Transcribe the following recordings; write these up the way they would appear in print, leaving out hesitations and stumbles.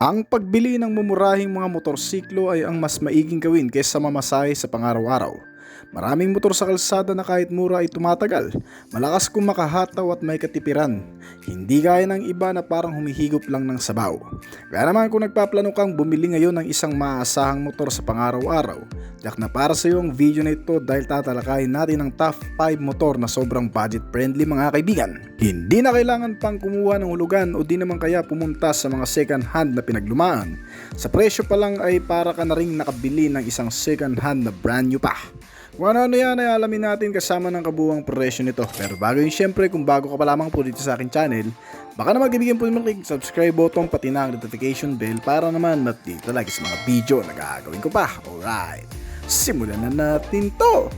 Ang pagbili ng mumurahing mga motorsiklo ay ang mas maiging gawin kaysa mamasahe sa pang-araw-araw. Maraming motor sa kalsada na kahit mura ay tumatagal, malakas kung makahataw at may katipiran. Hindi gaya ng iba na parang humihigop lang ng sabaw. Kaya naman kung nagpaplano kang bumili ngayon ng isang maaasahang motor sa pang-araw-araw, tiyak na para sa iyo ang video na ito dahil tatalakayin natin ang top 5 motor na sobrang budget friendly mga kaibigan. Hindi na kailangan pang kumuha ng hulugan o di naman kaya pumunta sa mga second hand na pinaglumaan. Sa presyo pa lang ay para ka na ring nakabili ng isang second hand na brand new pa. Kung ano yan ay alamin natin kasama ng kabuuang presyo nito. Pero bago yun, syempre kung bago ka pa lamang po dito sa akin channel, baka naman ibigyan po yung click subscribe button pati na ang notification bell para naman ma-update lagi sa mga video na gagawin ko pa. Alright, simulan na natin to!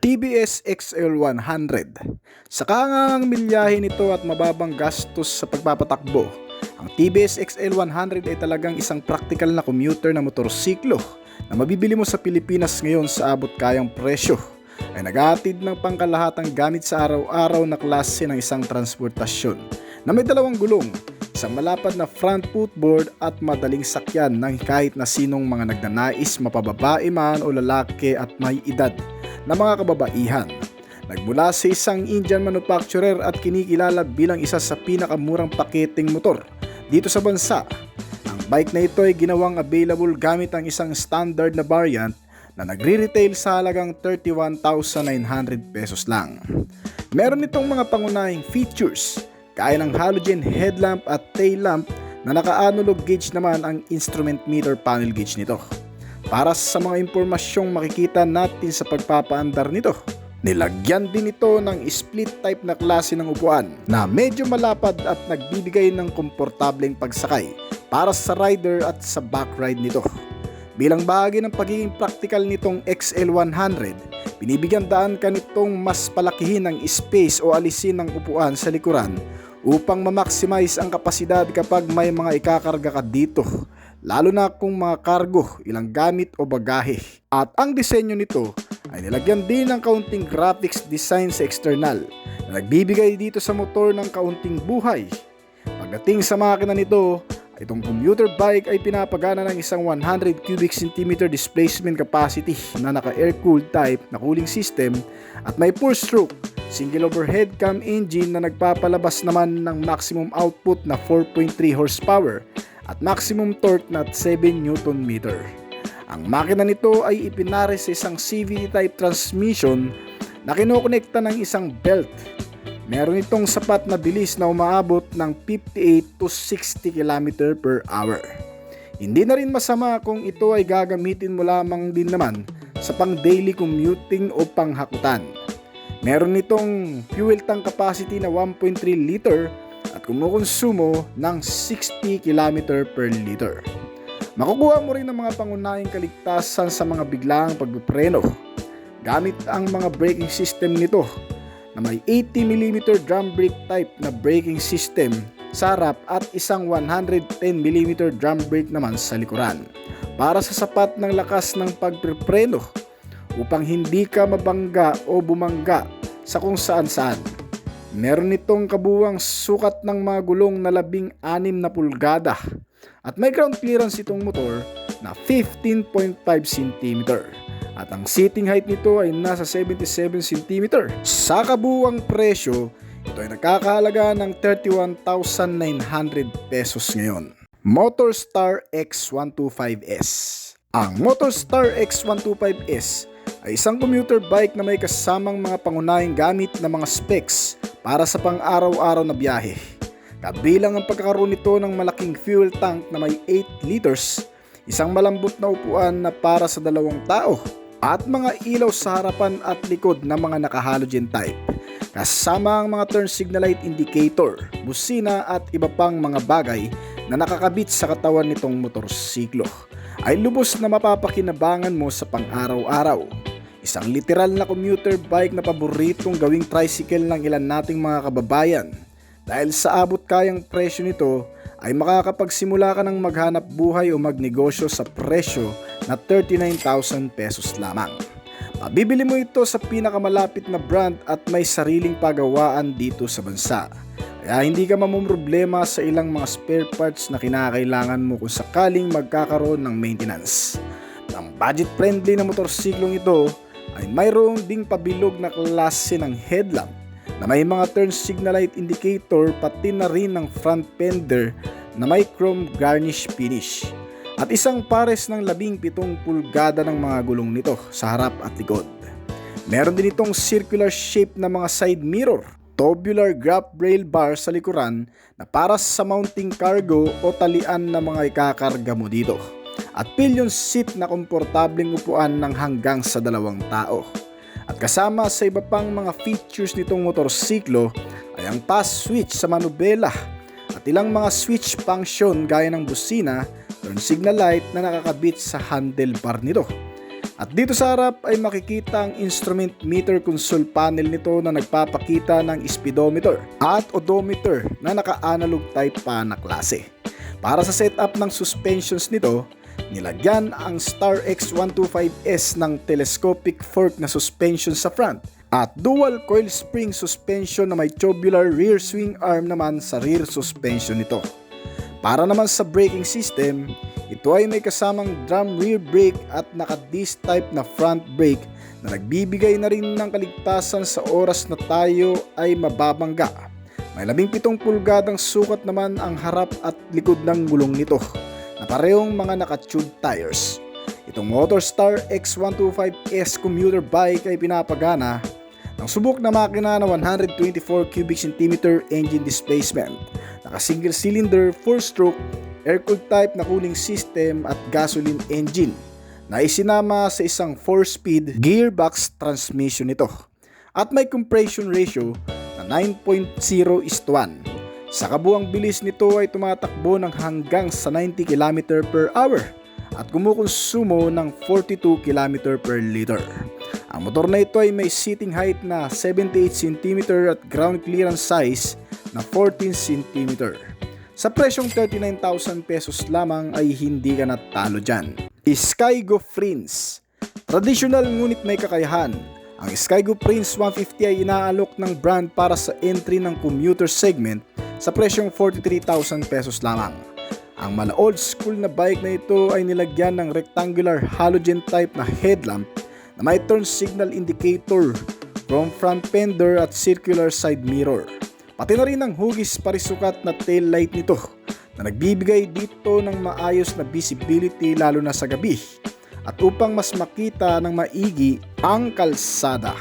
TBS XL100. Sa kahangang milyahe nito at mababang gastos sa pagpapatakbo, ang TBS XL100 ay talagang isang practical na commuter na motorsiklo na mabibili mo sa Pilipinas ngayon sa abot kayang presyo. Ay naghahatid ng pangkalahatang gamit sa araw-araw na klase ng isang transportasyon na may dalawang gulong, isang malapad na front footboard at madaling sakyan ng kahit na sinong mga nagnanais mapababae man o lalaki at may edad na mga kababaihan. Nagmula sa isang Indian manufacturer at kinikilala bilang isa sa pinakamurang paketeng motor dito sa bansa. Ang bike na ito ay ginawang available gamit ang isang standard na variant na nagre-retail sa halagang 31,900 pesos lang. Meron itong mga pangunahing features gaya ng halogen headlamp at tail lamp na naka-analog gauge naman ang instrument meter panel gauge nito. Para sa mga impormasyong makikita natin sa pagpapaandar nito, nilagyan din ito ng split type na klase ng upuan na medyo malapad at nagbibigay ng komportableng pagsakay para sa rider at sa back ride nito. Bilang bahagi ng pagiging practical nitong XL100, binibigyan daan ka nitong mas palakihin ang space o alisin ng upuan sa likuran upang ma-maximize ang kapasidad kapag may mga ikakarga ka dito, lalo na kung mga kargo, ilang gamit o bagahe. At ang disenyo nito ay nilagyan din ng kaunting graphics design sa external na nagbibigay dito sa motor ng kaunting buhay. Pagdating sa makina nito, itong commuter bike ay pinapagana ng isang 100 cubic centimeter displacement capacity na naka-air-cooled type na cooling system at may 4-stroke single overhead cam engine na nagpapalabas naman ng maximum output na 4.3 horsepower at maximum torque na 7 Nm. Ang makina nito ay ipinare sa isang CVT type transmission na kinokonekta ng isang belt. Meron itong sapat na bilis na umaabot ng 58 to 60 km per hour. Hindi na rin masama kung ito ay gagamitin mo lamang din naman sa pang daily commuting o panghakutan. Meron itong fuel tank capacity na 1.3 liter at kumukonsumo ng 60 km per liter. Makukuha mo rin ang mga pangunahing kaligtasan sa mga biglaang pagpipreno gamit ang mga braking system nito na may 80mm drum brake type na braking system sa harap at isang 110mm drum brake naman sa likuran para sa sapat ng lakas ng pagpipreno upang hindi ka mabangga o bumangga sa kung saan-saan. Meron itong kabuuang sukat ng mga gulong na 16 na pulgada at may ground clearance itong motor na 15.5 cm at ang seating height nito ay nasa 77 cm. Sa kabuuang presyo, ito ay nagkakahalaga ng 31,900 pesos ngayon. Motorstar X125S. Ang Motorstar X125S ay isang commuter bike na may kasamang mga pangunahing gamit na mga specs para sa pang-araw-araw na biyahe. Kabilang ang pagkakaroon nito ng malaking fuel tank na may 8 liters, isang malambot na upuan na para sa 2 tao, at mga ilaw sa harapan at likod na mga naka-halogen type, kasama ang mga turn signal light indicator, busina at iba pang mga bagay na nakakabit sa katawan nitong motorsiklo ay lubos na mapapakinabangan mo sa pang-araw-araw. Isang literal na commuter bike na paboritong gawing tricycle ng ilan nating mga kababayan. Dahil sa abot kayang presyo nito ay makakapagsimula ka ng maghanap buhay o magnegosyo sa presyo na 39,000 pesos lamang. Bibili mo ito sa pinakamalapit na brand at may sariling pagawaan dito sa bansa. Kaya hindi ka mamumroblema sa ilang mga spare parts na kinakailangan mo kung sakaling magkakaroon ng maintenance. Ang budget-friendly na motorsiklong ito ay mayroong ding pabilog na klase ng headlamp na may mga turn signal light indicator pati na rin ng front fender na may chrome garnish finish. At isang pares ng 17 pulgada ng mga gulong nito sa harap at likod. Meron din itong circular shape na mga side mirror, tubular grab rail bar sa likuran na para sa mounting cargo o talian na mga ikakarga mo dito. At pillion seat na komportableng upuan ng hanggang sa 2 tao. At kasama sa iba pang mga features nitong motorsiklo ay ang pass switch sa manubela at ilang mga switch function gaya ng busina, turn signal light na nakakabit sa handlebar nito. At dito sa harap ay makikita ang instrument meter console panel nito na nagpapakita ng speedometer at odometer na naka-analog type pa na klase. Para sa setup ng suspensions nito, nilagyan ang Star X125S ng telescopic fork na suspension sa front at dual coil spring suspension na may tubular rear swing arm naman sa rear suspension nito. Para naman sa braking system, ito ay may kasamang drum rear brake at naka-disc type na front brake na nagbibigay na rin ng kaligtasan sa oras na tayo ay mababangga. May 17 pulgadang sukat naman ang harap at likod ng gulong nito na parehong mga naka-tube tires. Itong Motorstar X125S commuter bike ay pinapagana ng subok na makina na 124 cubic centimeter engine displacement, naka single cylinder 4-stroke air-cooled type na cooling system at gasoline engine na isinama sa isang 4-speed gearbox transmission nito at may compression ratio na 9.0:1. Sa kabuang bilis nito ay tumatakbo ng hanggang sa 90 km per hour at kumukonsumo ng 42 km per liter. Ang motor na ito ay may seating height na 78 cm at ground clearance size na 14 cm. Sa presyong 39,000 pesos lamang ay hindi ka natalo dyan. Skygo Prince. Traditional ngunit may kakayahan. Ang Skygo Prince 150 ay inaalok ng brand para sa entry ng commuter segment sa presyong 43,000 pesos lamang. Ang mala old school na bike na ito ay nilagyan ng rectangular halogen type na headlamp na may turn signal indicator, chrome front fender at circular side mirror. Pati na rin ang hugis parisukat na tail light nito na nagbibigay dito ng maayos na visibility lalo na sa gabi at upang mas makita ng maigi ang kalsada.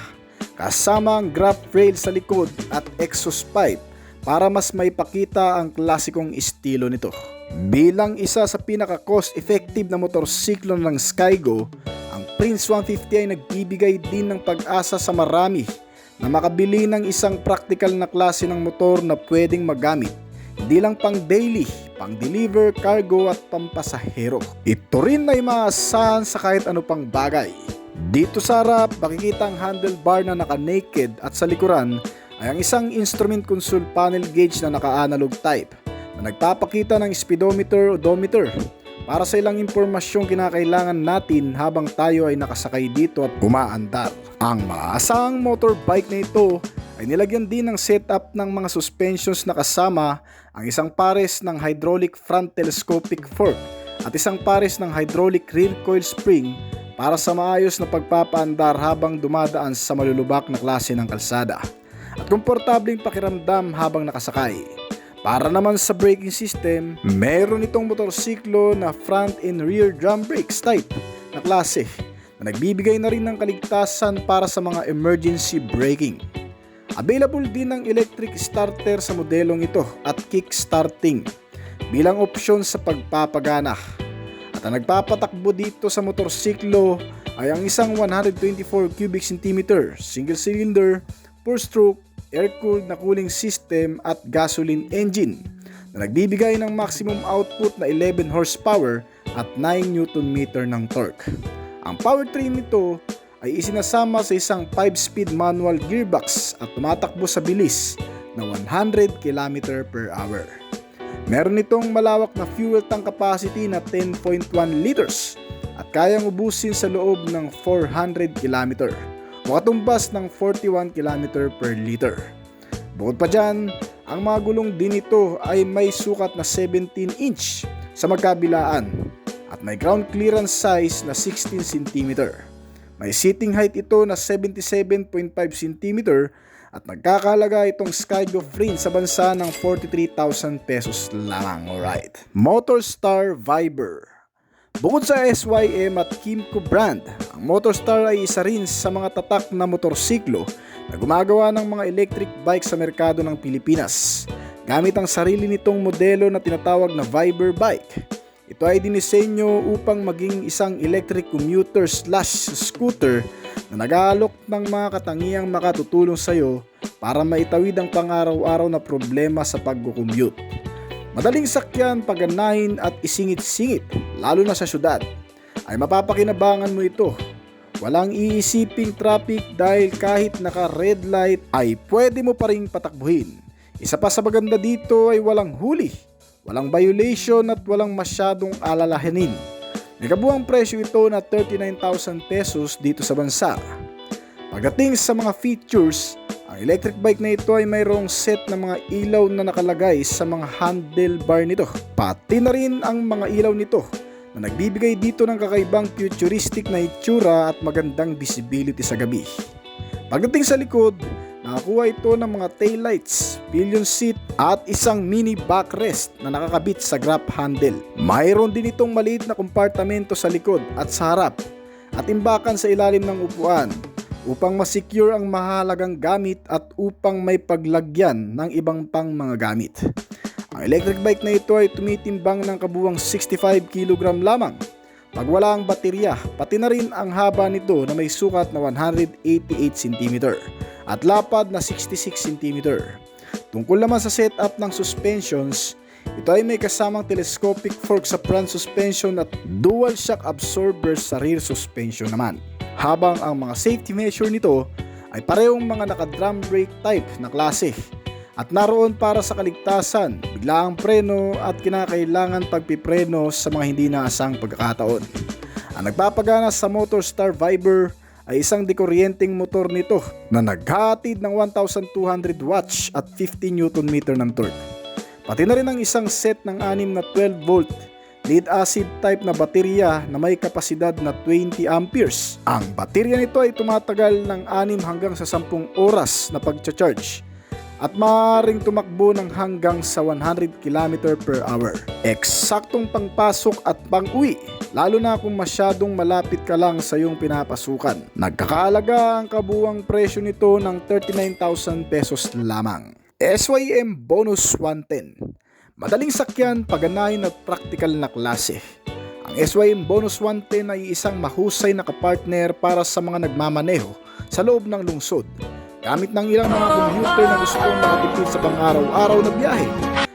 Kasama ang grab rail sa likod at exhaust pipe para mas maipakita ang klasikong estilo nito. Bilang isa sa pinaka cost effective na motorsiklo ng Skygo, ang Prince 150 ay nagbibigay din ng pag-asa sa marami na makabili ng isang practical na klase ng motor na pwedeng magamit, hindi lang pang daily, pang deliver, cargo at pampasahero. Ito rin ay maasahan sa kahit ano pang bagay. Dito sa harap, makikita ang handlebar na naka-naked at sa likuran ay ang isang instrument console panel gauge na naka-analog type na nagpapakita ng speedometer, odometer para sa ilang impormasyong kinakailangan natin habang tayo ay nakasakay dito at umaandar. Ang maaasahang motorbike na ito ay nilagyan din ng setup ng mga suspensions na kasama ang isang pares ng hydraulic front telescopic fork at isang pares ng hydraulic rear coil spring para sa maayos na pagpapaandar habang dumadaan sa malulubak na klase ng kalsada at komportableng pakiramdam habang nakasakay. Para naman sa braking system, meron itong motorsiklo na front and rear drum brakes type na klase na nagbibigay na rin ng kaligtasan para sa mga emergency braking. Available din ang electric starter sa modelong ito at kick starting bilang opsyon sa pagpapagana. At ang nagpapatakbo dito sa motorsiklo ay ang isang 124 cubic centimeter single cylinder 4-stroke air-cooled na cooling system at gasoline engine na nagbibigay ng maximum output na 11 horsepower at 9 Nm ng torque. Ang powertrain nito ay isinasama sa isang 5-speed manual gearbox at tumatakbo sa bilis na 100 km per hour. Meron itong malawak na fuel tank capacity na 10.1 liters at kayang ubusin sa loob ng 400 km o katumbas ng 41 km per liter. Bukod pa dyan, ang mga gulong din nito ay may sukat na 17 inch sa magkabilaan at may ground clearance size na 16 cm. May seating height ito na 77.5 cm at nagkakalaga itong Skygo rin sa bansa ng 43,000 pesos lamang. Alright. Motorstar Viber. Bukod sa SYM at Kymco brand, ang Motorstar ay isa rin sa mga tatak na motorsiklo na gumagawa ng mga electric bike sa merkado ng Pilipinas gamit ang sarili nitong modelo na tinatawag na Viber bike. Ito ay dinisenyo upang maging isang electric commuter / scooter na nag-aalok ng mga katangiang makatutulong sa iyo para maitawid ang pang-araw-araw na problema sa pag-commute. Madaling sakyan, paganahin at isingit-singit, lalo na sa syudad, ay mapapakinabangan mo ito. Walang iisiping traffic dahil kahit naka-red light ay pwede mo pa ring patakbuhin. Isa pa sa maganda dito ay walang huli, walang violation at walang masyadong alalahanin. May kabuang presyo ito na 39,000 pesos dito sa bansa. Pagdating sa mga features, ang electric bike na ito ay mayroong set ng mga ilaw na nakalagay sa mga handlebar nito. Pati na rin ang mga ilaw nito na nagbibigay dito ng kakaibang futuristic na itsura at magandang visibility sa gabi. Pagdating sa likod, nakakuha ito ng mga taillights, pillion seat at isang mini backrest na nakakabit sa grab handle. Mayroon din itong maliit na kompartamento sa likod at sa harap at imbakan sa ilalim ng upuan upang masecure ang mahalagang gamit at upang may paglagyan ng ibang pang mga gamit. Ang electric bike na ito ay tumitimbang ng kabuwang 65 kg lamang pag wala ang baterya, pati na rin ang haba nito na may sukat na 188 cm at lapad na 66 cm. Tungkol naman sa setup ng suspensions, ito ay may kasamang telescopic fork sa front suspension at dual shock absorbers sa rear suspension naman. Habang ang mga safety measure nito ay parehong mga naka-drum brake type na klase at naroon para sa kaligtasan, biglaang preno at kinakailangan pagpipreno sa mga hindi naasang pagkakataon. Ang nagpapagana sa Motorstar Viber ay isang dekuryenteng motor nito na naghahatid ng 1,200 watts at 50 Nm ng torque. Pati na rin ang isang set ng 6 na 12 volt lead acid type na baterya na may kapasidad na 20 amperes. Ang baterya nito ay tumatagal ng 6 hanggang sa 10 oras na pagcha-charge at maaaring tumakbo ng hanggang sa 100 km per hour. Eksaktong pangpasok at pang-uwi, lalo na kung masyadong malapit ka lang sa iyong pinapasukan. Nagkakaalaga ang kabuwang presyo nito ng 39,000 pesos lamang. SYM Bonus 110. Madaling sakyan, paganahin at praktikal na klase. Ang SYM Bonus 110 ay isang mahusay na kapartner para sa mga nagmamaneho sa loob ng lungsod, gamit ng ilang mga commuter na gustong makatipid sa pang-araw-araw na biyahe.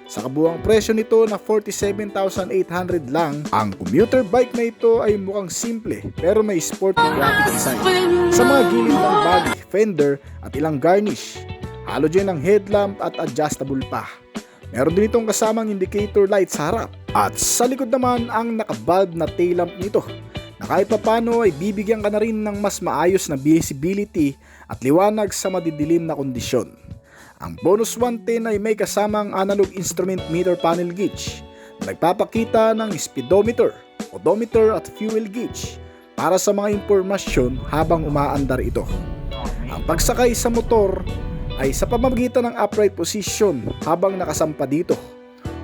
Sa kabuang presyo nito na 47,800 lang, ang commuter bike na ito ay mukhang simple pero may sporty graphic design. Sa mga gilid ng body, fender at ilang garnish, halogen ang headlamp at adjustable pa. Meron din itong kasamang indicator light sa harap at sa likod naman ang naka-bulb na tail lamp nito na kahit papano ay bibigyan ka na rin ng mas maayos na visibility at liwanag sa madidilim na kondisyon. Ang Bonus 110 ay may kasamang analog instrument meter panel gauge na nagpapakita ng speedometer, odometer at fuel gauge para sa mga impormasyon habang umaandar ito. Ang pagsakay sa motor ay sa pamamagitan ng upright position habang nakasampa dito,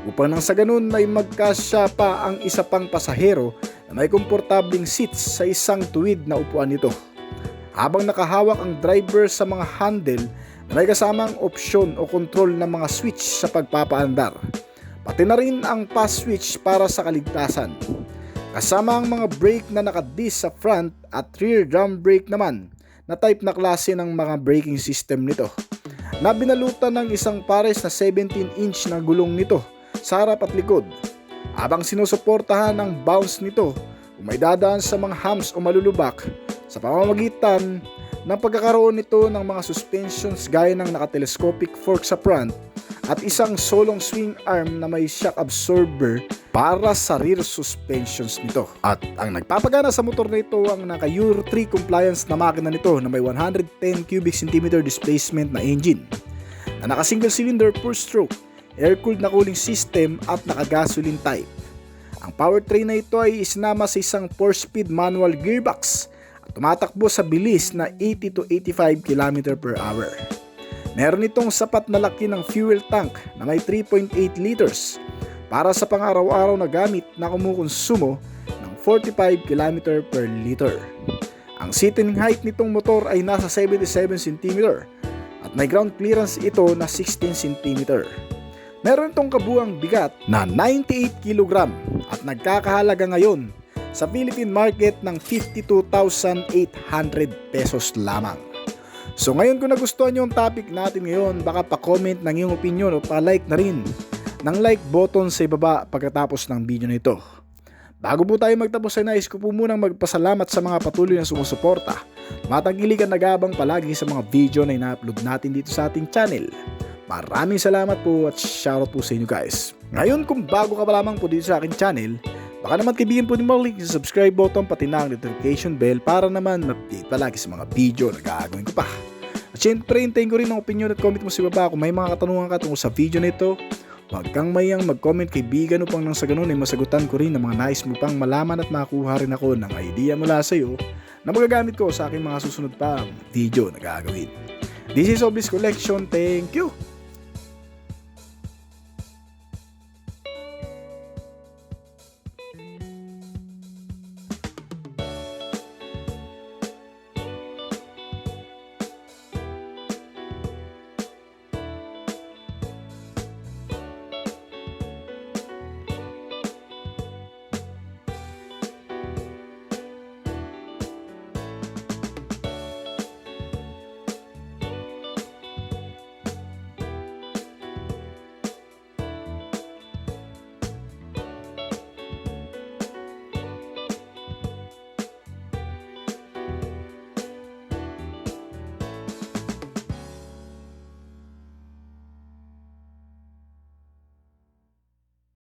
upang nang sa ganun ay magkasya pa ang isa pang pasahero na may komportabling seats sa isang tuwid na upuan nito. Habang nakahawak ang driver sa mga handle na may kasamang opsyon o control ng mga switch sa pagpapaandar, pati na rin ang pass switch para sa kaligtasan. Kasama ang mga brake na nakadisc sa front at rear drum brake naman na type na klase ng mga braking system nito, na binalutan ng isang pares na 17-inch na gulong nito sa harap at likod, habang sinusuportahan ang bounce nito kung may dadaan sa mga humps o malulubak sa pamamagitan ng pagkakaroon nito ng mga suspensions gaya ng naka-telescopic fork sa front at isang solong swing arm na may shock absorber para sa rear suspensions nito. At ang nagpapagana sa motor na ito ang naka Euro 3 compliance na makina nito na may 110 cubic centimeter displacement na engine, na naka single cylinder 4-stroke, air-cooled na cooling system at naka gasoline type. Ang powertrain na ito ay isinama sa isang 4-speed manual gearbox at tumatakbo sa bilis na 80 to 85 km per hour. Meron itong sapat na laki ng fuel tank na may 3.8 liters para sa pang-araw-araw na gamit na kumukonsumo ng 45 km per liter. Ang seating height nitong motor ay nasa 77 cm at may ground clearance ito na 16 cm. Meron itong kabuang bigat na 98 kg at nagkakahalaga ngayon sa Philippine market ng 52,800 pesos lamang. So ngayon kung nagustuhan nyo ang topic natin ngayon, baka pa-comment ng iyong opinion o pa-like na rin ng like button sa ibaba pagkatapos ng video na ito. Bago po tayo magtapos ay nais ko po munang magpasalamat sa mga patuloy na sumusuporta, matangkilik at nag-aabang palagi sa mga video na ina-upload natin dito sa ating channel. Maraming salamat po at shoutout po sa inyo guys. Ngayon kung bago ka pa lamang po dito sa aking channel, baka naman kaibigan po din mag-click sa subscribe button pati na ang notification bell para naman ma-update palagi sa mga video na gagawin ko pa. At syempre, hintayin ko rin ang opinion at comment mo sa baba kung may mga katanungan ka tungkol sa video na ito. Huwag kang mayang mag-comment kaibigan upang nang sa ganun ay masagutan ko rin ang mga nais mo pang malaman at makuha rin ako ng idea mula sa iyo na magagamit ko sa aking mga susunod pang video na gagawin. This is Obis Collection. Thank you!